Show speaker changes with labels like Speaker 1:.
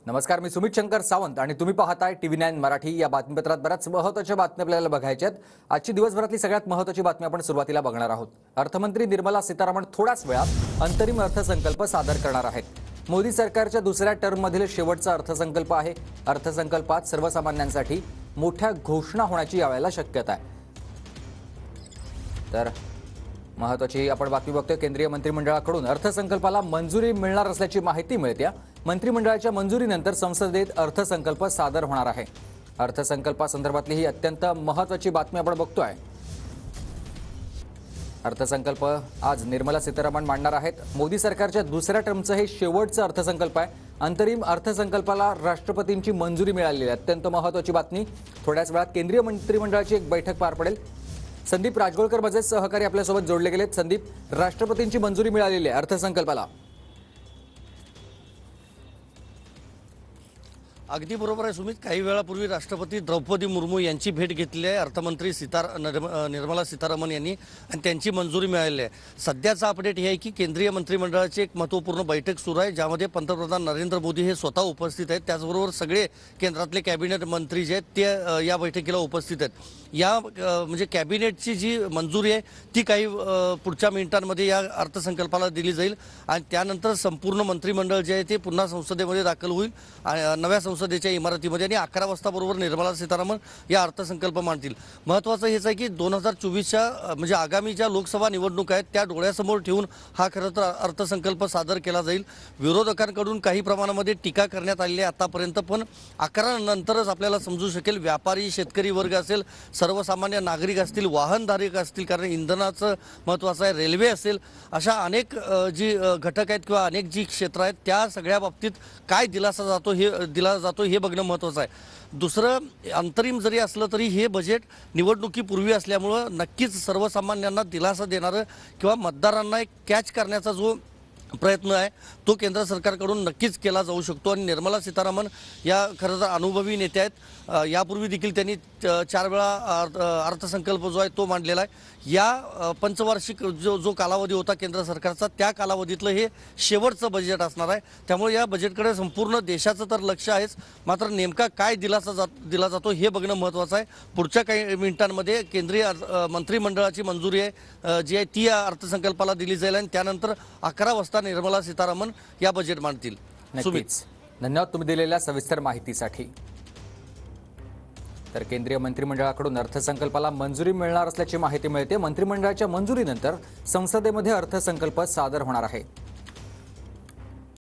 Speaker 1: नमस्कार, मी सुमित शंकर सावंत आणि तुम्ही पाहताय TV9 मराठी। या बातमीपत्रात बऱ्याच महत्त्वाच्या बातम्या आपल्याला बघायच्या आहेत। आजची दिवसभरातली सगळ्यात महत्त्वाची बातमी आपण सुरुवातीला बघणार आहोत। अर्थमंत्री निर्मला सीतारामन थोड्याच वेळात अंतरिम अर्थसंकल्प सादर करणार आहेत। मोदी सरकारच्या दुसऱ्या टर्ममधील शेवटचा अर्थसंकल्प आहे। अर्थसंकल्पात सर्वसामान्यांसाठी मोठ्या घोषणा होण्याची यावेळेला शक्यता आहे। तर महत्त्वाची आपण बातमी बघतोय। केंद्रीय मंत्रिमंडळाकडून अर्थसंकल्पाला मंजुरी मिळणार असल्याची माहिती मिळते। मंत्रिमंडळाच्या मंजुरीनंतर संसदेत अर्थसंकल्प सादर होणार आहे। अर्थसंकल्पासंदर्भातली ही अत्यंत महत्त्वाची बातमी आपण बघतोय। अर्थसंकल्प आज निर्मला सीतारामन मांडणार आहेत। मोदी सरकारच्या दुसऱ्या टर्मचं हे शेवटचं अर्थसंकल्प आहे। अंतरिम अर्थसंकल्पाला राष्ट्रपतींची मंजुरी मिळालेली आहे। अत्यंत महत्त्वाची बातमी। थोड्याच वेळात केंद्रीय मंत्रिमंडळाची एक बैठक पार पडेल। संदीप राजगोळकर माझे सहकारी आपल्यासोबत जोडले गेलेत। संदीप, राष्ट्रपतींची मंजुरी मिळालेली आहे अर्थसंकल्पाला।
Speaker 2: अगदी बरोबर आहे सुमित। काही वेळापूर्वी राष्ट्रपती द्रौपदी मुर्मू यांची भेट घेतली आहे अर्थमंत्री निर्मला सीतारामन यांनी आणि त्यांची मंजुरी मिळालेली आहे। सध्याचा अपडेट हे आहे की केंद्रीय मंत्रिमंडळाची एक महत्त्वपूर्ण बैठक सुरू आहे, ज्यामध्ये पंतप्रधान नरेंद्र मोदी हे स्वतः उपस्थित आहेत। त्याचबरोबर सगळे केंद्रातले कॅबिनेट मंत्री जे आहेत ते या बैठकीला उपस्थित आहेत। या म्हणजे कॅबिनेटची जी मंजुरी आहे ती काही पुढच्या मिनिटांमध्ये या अर्थसंकल्पाला दिली जाईल आणि त्यानंतर संपूर्ण मंत्रिमंडळ जे आहे ते पुन्हा संसदेमध्ये दाखल होईल नव्या संसदेच्या इमारतीमध्ये आणि 11 वाजता बरोबर निर्मला सीतारामन या अर्थसंकल्प मांडतील। महत्त्वाचं हेच आहे की 2024च्या म्हणजे आगामी ज्या लोकसभा निवडणुका आहेत त्या डोळ्यासमोर ठेवून हा खरं तर अर्थसंकल्प सादर केला जाईल। विरोधकांकडून काही प्रमाणामध्ये टीका करण्यात आलेली आहे आतापर्यंत, पण 11 नंतरच आपल्याला समजू शकेल व्यापारी, शेतकरी वर्ग असेल, सर्वसामान्य नागरिक असतील, वाहनधारक असतील, कारण इंधनाचं महत्त्वाचं आहे, रेल्वे असेल, अशा अनेक जी घटक आहेत किंवा अनेक जी क्षेत्र आहेत त्या सगळ्या बाबतीत काय दिला जातो हे बघणं महत्त्वाचं आहे। दुसरं, अंतरिम जरी असलं तरी हे बजेट निवडणुकीपूर्वी असल्यामुळं नक्कीच सर्वसामान्यांना दिलासा देणारं किंवा मतदारांना एक कॅच करण्याचा जो प्रयत्न आहे तो केंद्र सरकारकडून नक्कीच केला जाऊ शकतो। आणि निर्मला सीतारामन या खरं तर अनुभवी नेत्या आहेत। यापूर्वी देखील त्यांनी 4 वेळा अर्थसंकल्प जो आहे तो मांडलेला आहे। या पंचवार्षिक जो कालावधी होता केंद्र सरकारचा त्या कालावधीतलं हे शेवटचं बजेट असणार आहे। त्यामुळे या बजेटकडे संपूर्ण देशाचं तर लक्ष आहेच, मात्र नेमका काय दिला जातो हे बघणं महत्त्वाचं आहे। पुढच्या काही मिनिटांमध्ये केंद्रीय मंत्रिमंडळाची मंजुरी आहे जी आहे ती या अर्थसंकल्पाला दिली जाईल आणि त्यानंतर 11 वाजता निर्मला सीतारामन या बजेट मांडतील।
Speaker 1: नक्कीच धन्यवाद तुम्ही दिलेल्या सविस्तर माहितीसाठी। तर केंद्रीय मंत्रिमंडळाकडून अर्थसंकल्पाला मंजुरी मिळणार असल्याची माहिती मिळते। मंत्रिमंडळाच्या मंजुरीनंतर संसदेमध्ये अर्थसंकल्प सादर होणार आहे।